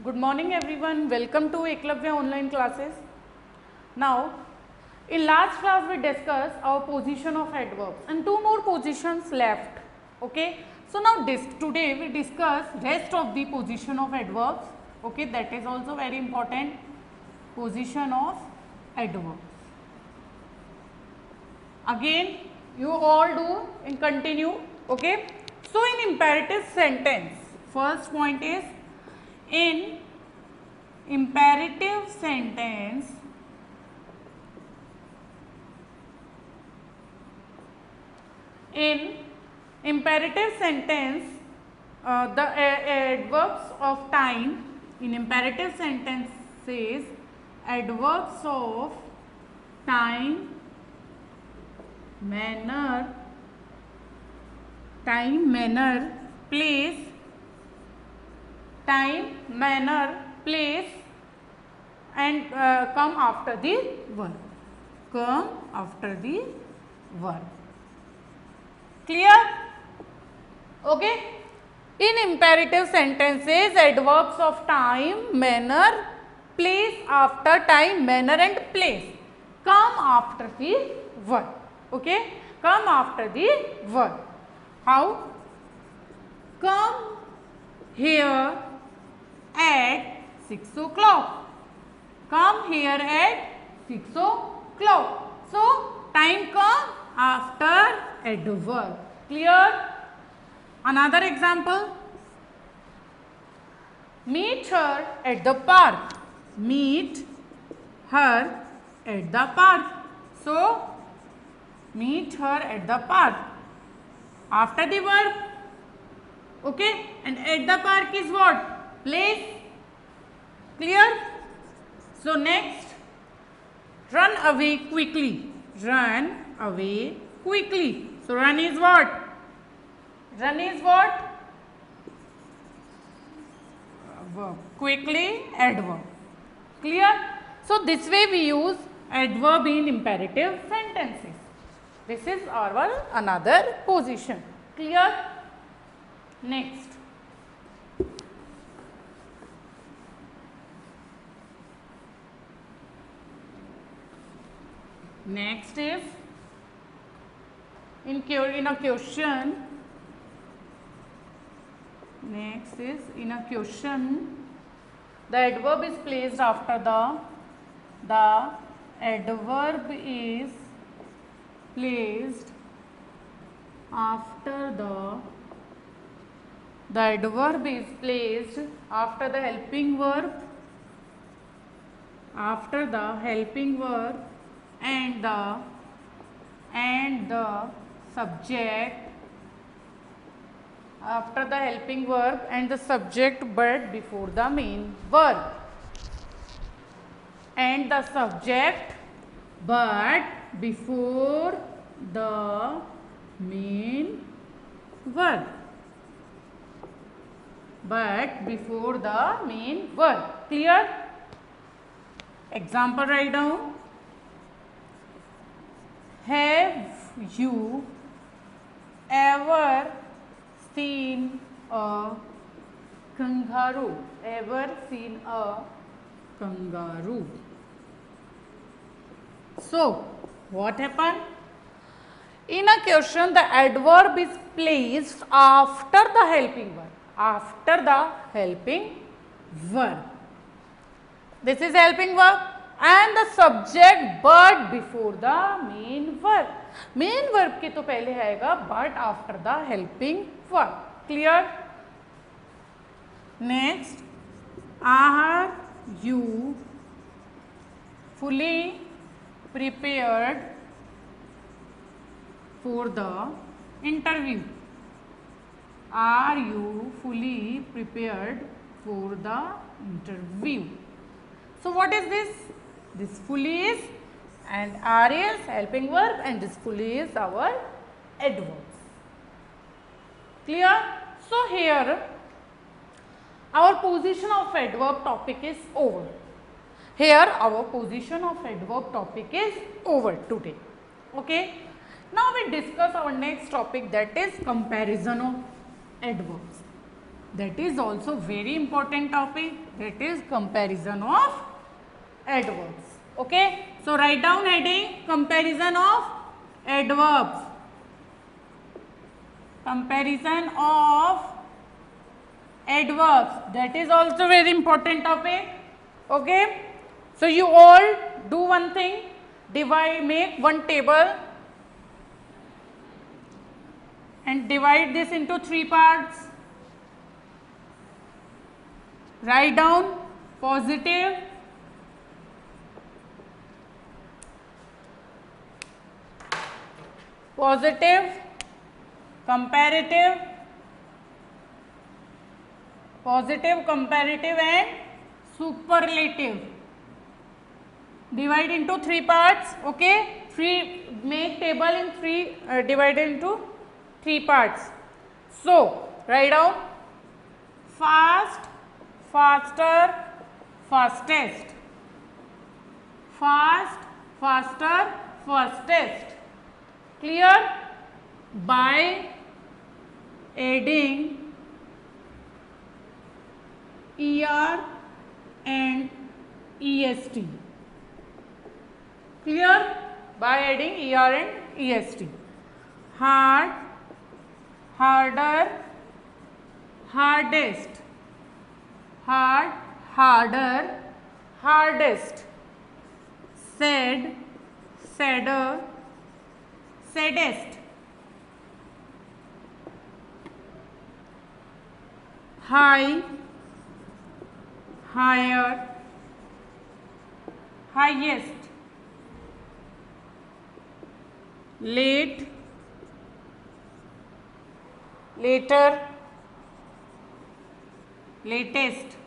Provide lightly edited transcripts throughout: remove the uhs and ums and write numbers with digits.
Good morning everyone. Welcome to Eklavya online classes. Now, in last class we discussed our position of adverbs and two more positions left. Okay. So now today we discuss rest of the position of adverbs. Okay, that is also very important. Position of adverbs. Again, you all do and continue. Okay. So in imperative sentence, first point is in imperative sentence the adverbs of time in imperative sentences adverbs of time, manner, place, and come after the verb. Clear? Okay. In imperative sentences, adverbs of time, manner, place after time, manner and place come after the verb. Okay. Come after the verb. How? Come here at 6 o'clock. Come here at 6 o'clock. So, time come after adverb. Clear? Another example. Meet her at the park. Meet her at the park. So, meet her at the park. After the verb. Okay. And at the park is what? Place. Clear? So, next. Run away quickly. Run away quickly. So, run is what? Verb. Quickly, adverb. Clear? So, this way we use adverb in imperative sentences. This is our another position. Clear? Next. Next is in a question. Next is in a question. The adverb is placed after the adverb is placed after the adverb is placed after the helping verb, and the subject, after the helping verb and the subject but before the main verb, and the subject but before the main verb, Clear? Example write down. Have you ever seen a kangaroo? So, what happened? In a question, the adverb is placed after the helping verb. This is helping verb and the subject but before the main verb. Main verb के तो पहले आएगा but after the helping verb. Clear? Next, are you fully prepared for the interview? Are you fully prepared for the interview? So, what is this? This fully is and are is helping verb and this fully is our adverbs. Clear? So, here our position of adverb topic is over. Today. Okay. Now we discuss our next topic, that is comparison of adverbs. that is also very important topic, that is comparison of adverbs. Okay, so write down heading comparison of adverbs. Comparison of adverbs, that is also very important topic. Okay, so you all do one thing, make one table and divide this into 3 parts. Write down positive, comparative, and superlative. Divide into 3 parts. Okay, make table in 3, divided into 3 parts. So write down fast, faster, fastest. Fast, faster, fastest. Clear? By adding ER and EST. Clear? By adding ER and EST. Hard, harder, hardest. Hard, harder, hardest. Sad, sadder, saddest. High, higher, highest. Late, later, latest.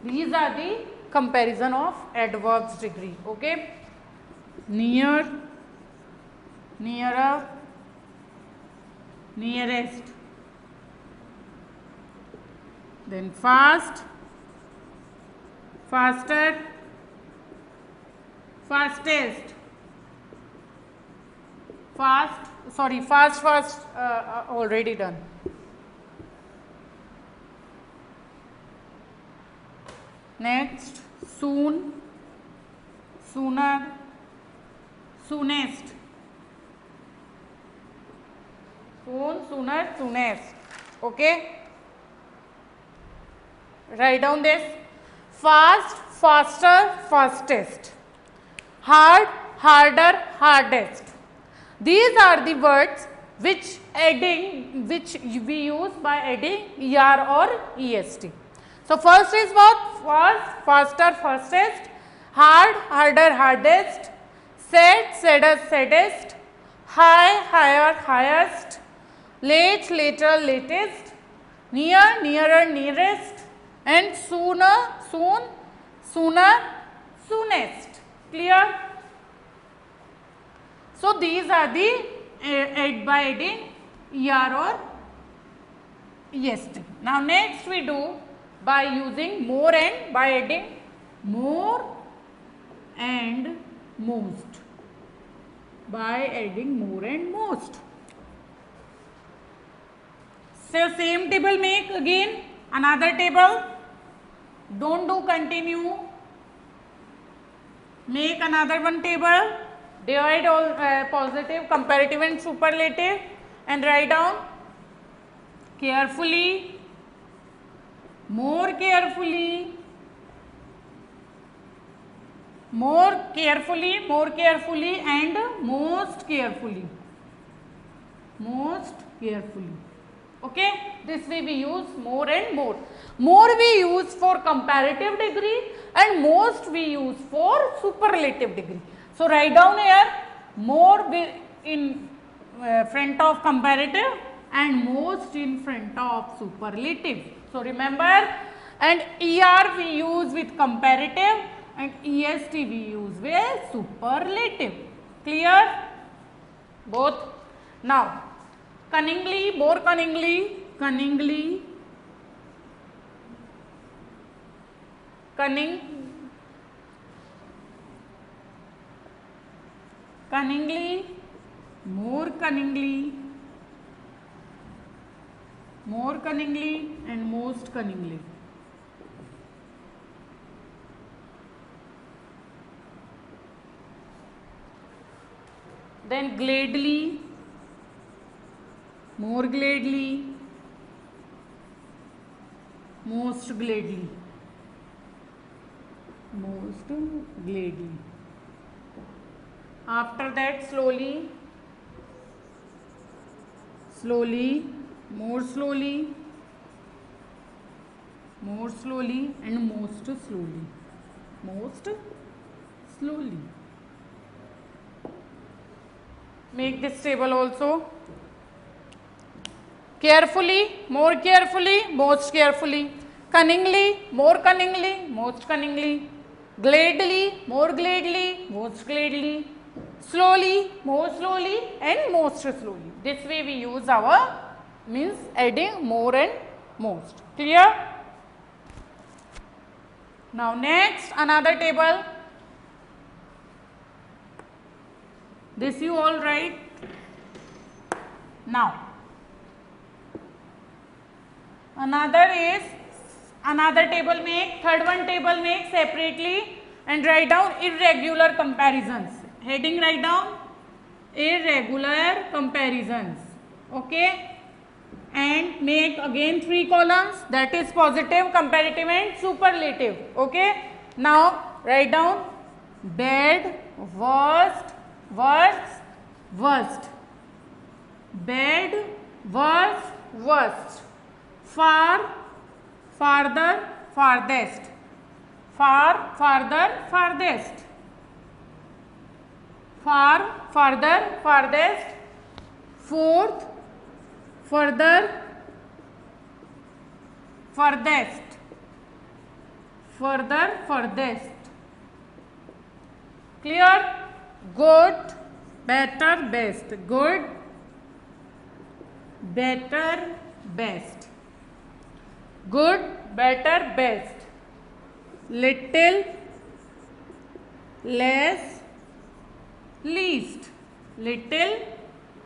These are the comparison of adverbs degree. Okay, near, nearer, nearest. Then fast, faster, fastest. Fast, already done. Next, soon, sooner, soonest. Soon, sooner, soonest. Okay, write down this. Fast, faster, fastest. Hard, harder, hardest. These are the words which we use by adding ER or EST. So first is what? Fast, faster, fastest. Hard, harder, hardest. Sad, sadder, saddest. High, higher, highest. Late, later, latest. Near, nearer, nearest. And sooner, soon, sooner, soonest. Clear? So these are the by adding ER or EST. Now next we do by using more and, by adding more and most. By adding more and most. So same table, make again another table. Don't do continue. Make another one table. Divide all positive, comparative and superlative and write down carefully, more carefully, more carefully, more carefully and most carefully. Most carefully. Okay, this way we use more and more. More we use for comparative degree and most we use for superlative degree. So write down here more in front of comparative and most in front of superlative. So remember, and ER we use with comparative and EST we use with superlative. Clear? Both. Now cunningly, more cunningly, cunning, cunningly, more cunningly, more cunningly and most cunningly. Then gladly, more gladly, most gladly, most gladly. After that, slowly, slowly, more slowly, more slowly, and most slowly, most slowly. Make this table also. Carefully, more carefully, most carefully. Cunningly, more cunningly, most cunningly. Gladly, more gladly, most gladly. Slowly, more slowly, and most slowly. This way we use our means adding more and most. Clear? Now next, another table. This you all write. Now another table make, third one table make separately and write down irregular comparisons. Heading write down irregular comparisons. Okay, and make again 3 columns, that is positive, comparative and superlative. Okay, now write down bad, worst, worst, worst, bad, worst, worst, far, farther, farthest, far, farther, farthest, far, farther, farthest, fourth, further, furthest, further, furthest. Clear? Good, better, best. Good, better, best. Good, better, best. Little, less, least. Little,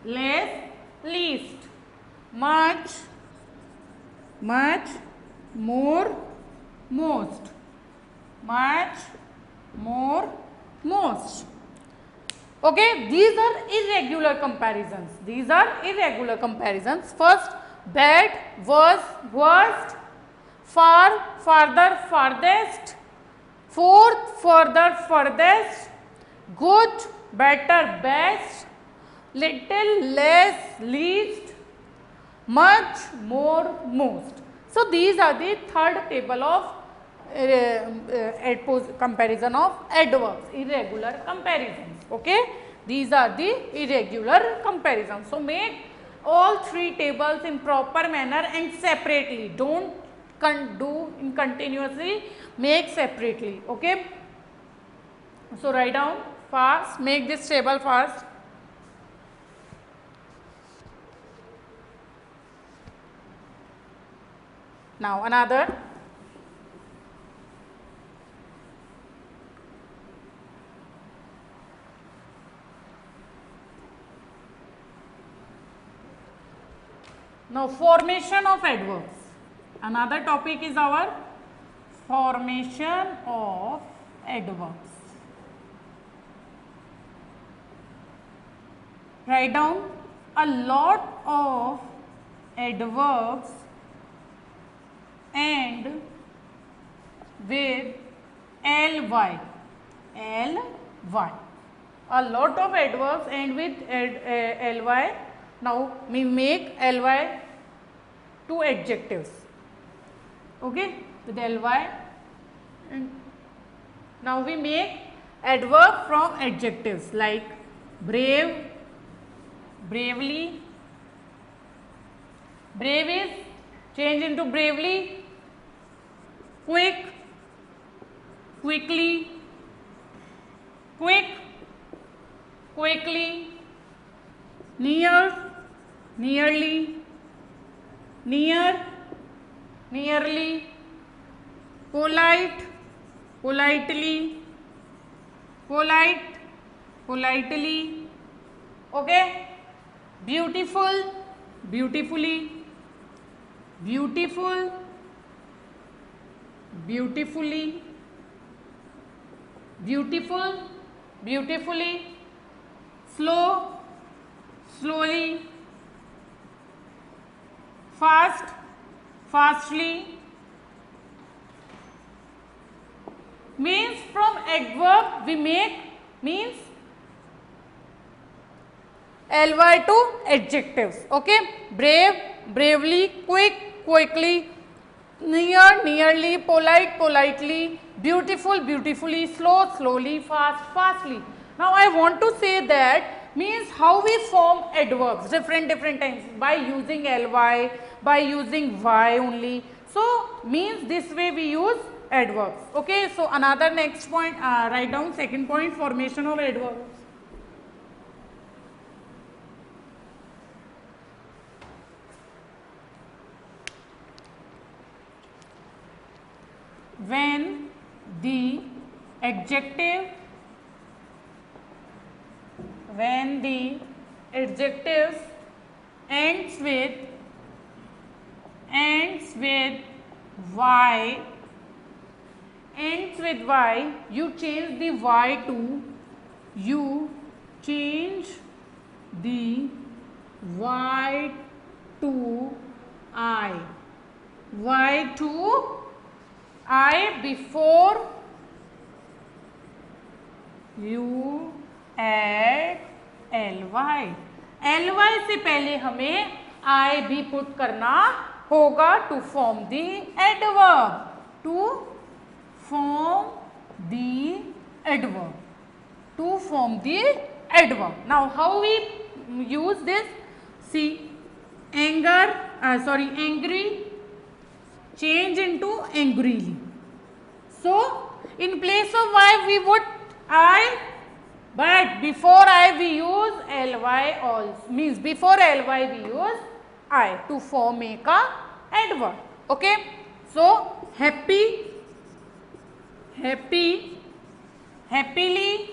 less, least. Much, much, more, most. Much, more, most. Okay, these are irregular comparisons. These are irregular comparisons. First, bad, worse, worst, far, farther, farthest, fourth, further, furthest, good, better, best, little, less, least, much, more, most. So these are the third table of comparison of adverbs, irregular comparisons. Okay, these are the irregular comparisons. So make all 3 tables in proper manner and separately. Don't do in continuously, make separately. Okay, so write down fast, make this table fast. Now another. Now formation of adverbs. Another topic is our formation of adverbs. Write down a lot of adverbs and with ly. ly. A lot of adverbs and with ly. Now we make ly to adjectives. Okay, with ly. And now we make adverb from adjectives like brave, bravely. Brave is change into bravely. Quick, quickly, quick, quickly. Near, nearly, near, nearly. Polite, politely, polite, politely. Okay, beautiful, beautifully, beautiful, beautifully, beautiful, beautifully, slow, slowly, fast, fastly. Means from adverb we make means ly to adjectives. Okay, brave, bravely, quick, quickly, near, nearly, polite, politely, beautiful, beautifully, slow, slowly, fast, fastly. Now I want to say that means how we form adverbs different times by using ly, by using y only. So means this way we use adverbs. Okay, so another next point, write down second point, formation of adverbs. When the adjective, when the adjectives ends with y, ends with y, you change the y to, you change the y to I, y to I before you add ly. ly से पहले हमें I भी put करना होगा to form the adverb. To form the adverb. To form the adverb. Now how we use this? See, angry change into angrily. So in place of y we would I, but before I we use ly also, means before ly we use I to form make a adverb. Okay, so happy, happy, happily,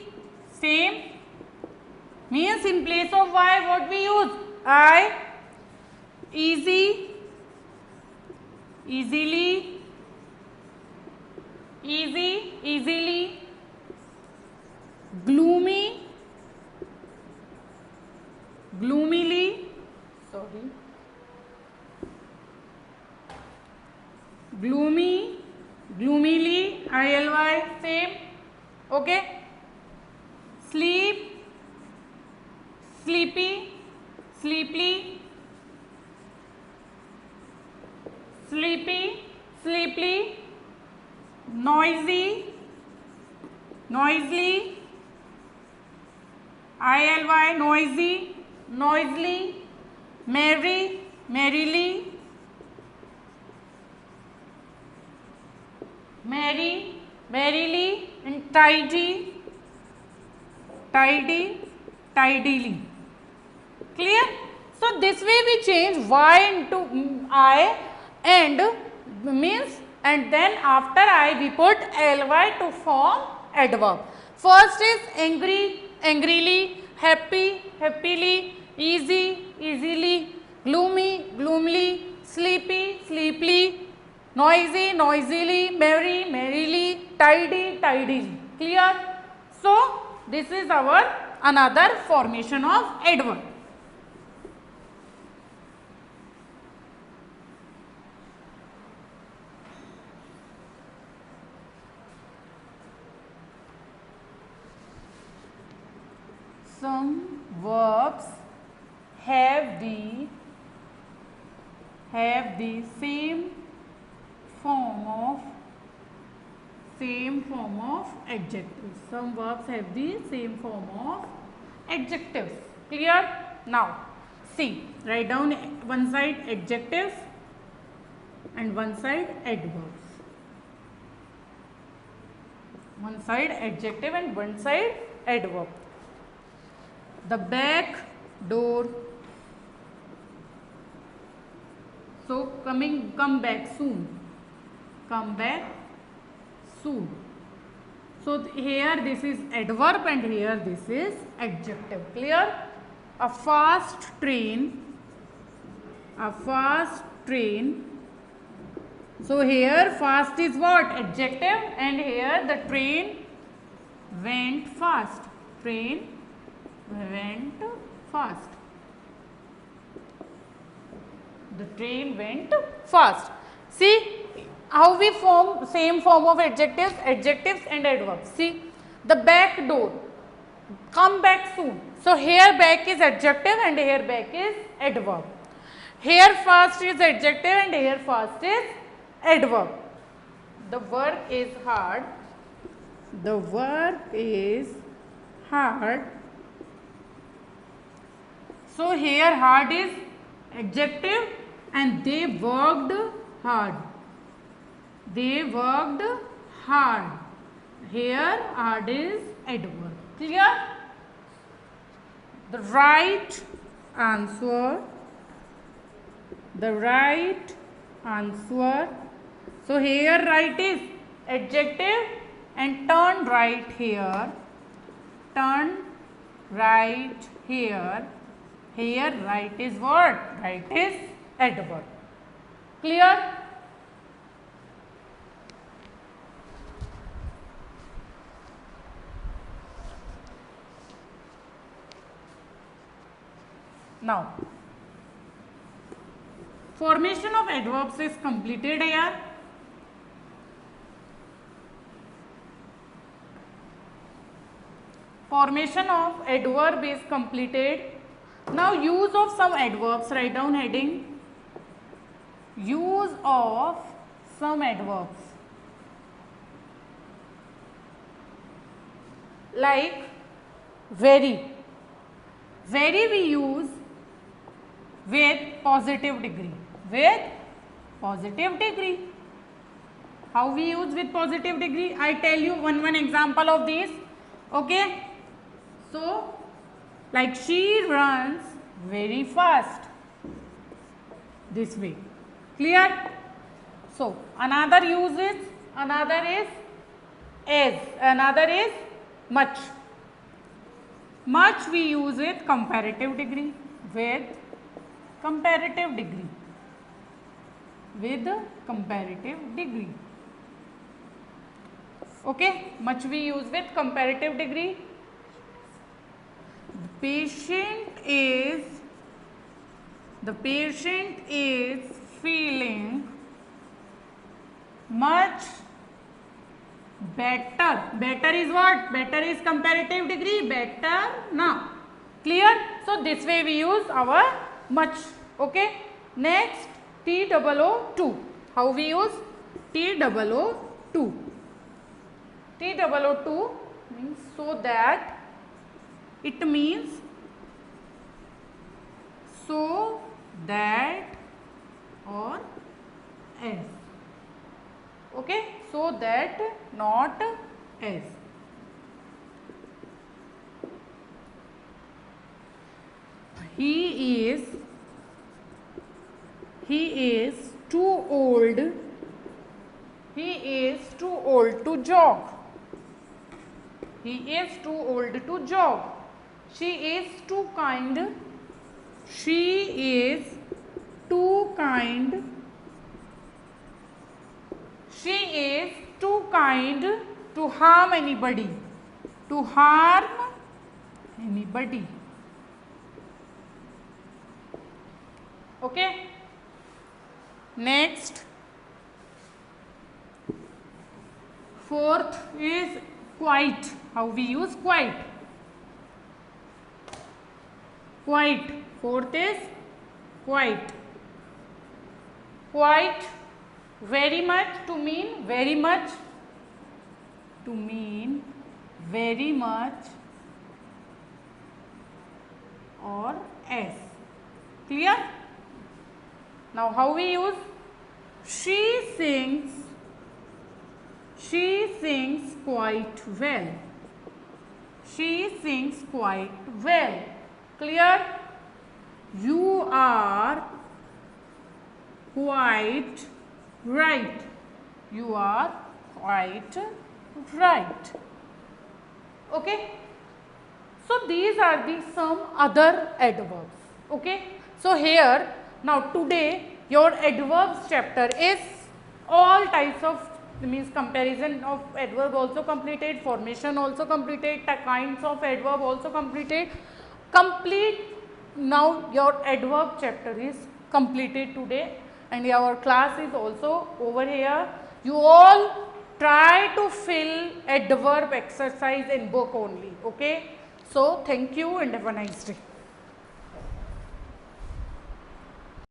same, means in place of y what we use I, easy, easily, easy, easily, gloomy, gloomily, sorry, gloomy, gloomily, ILY, same, okay, sleep, sleepy, sleepily, sleepy, sleepily, noisy, noisily, ILY, noisy, noisily, merry, merrily, merry, merrily, and tidy, tidy, tidily. Clear? So this way we change y into I and means, and then after I we put ly to form adverb. First is angry, angrily, happy, happily, easy, easily, gloomy, gloomily, sleepy, sleepily, noisy, noisily, merry, merrily, tidy, tidily. Clear? So this is our another formation of adverb. Some verbs have the same form of adjectives. Some verbs have the same form of adjectives. Clear? Now see, write down one side adjectives and one side adverbs. One side adjective and one side adverb. The back door. So come back soon. Come back soon. So here this is adverb and here this is adjective. Clear? A fast train So here fast is what? Adjective, and here the train went fast. Train went fast. The train went fast. See how we form same form of adjectives, and adverbs. See the back door, come back soon. So here back is adjective and here back is adverb. Here fast is adjective and here fast is adverb. The work is hard. The work is hard. So here hard is adjective and they worked hard. They worked hard. Here hard is adverb. Clear? The right answer. The right answer. So here right is adjective and turn right here. Turn right here. Here right is what? Right is adverb. Clear? Now, formation of adverbs is completed here. Formation of adverb is completed. Now, use of some adverbs. Write down heading. Use of some adverbs. Like very. Very we use with positive degree. With positive degree. How we use with positive degree? I tell you one example of these. Okay. So, like she runs very fast. This way. Clear? So, another use is, another is as, another is much. Much we use with comparative degree. With comparative degree. With comparative degree. Okay, much we use with comparative degree. The patient is feeling much better. Better is what? Better is comparative degree. Better now. Clear? So this way we use our much. Okay. Next, TOO2. How we use TOO2? TOO2 means so that. It means so that or as. Okay, so that, not as. He is too old. He is too old to jog. He is too old to jog. She is too kind. She is too kind. She is too kind to harm anybody. To harm anybody. Okay. Next. Fourth is quite. How we use quite? Quite. Fourth is quite. Quite. Very much, to mean very much. To mean very much or as. Clear? Now how we use? She sings quite well. She sings quite well. Clear? You are quite right. You are quite right. Okay. So these are the some other adverbs. Okay. So here now today your adverbs chapter is all types of means comparison of adverb also completed, formation also completed, kinds of adverb also completed. Complete now your adverb chapter is completed today and our class is also over here. You all try to fill adverb exercise in book only. Okay. So thank you and have a nice day.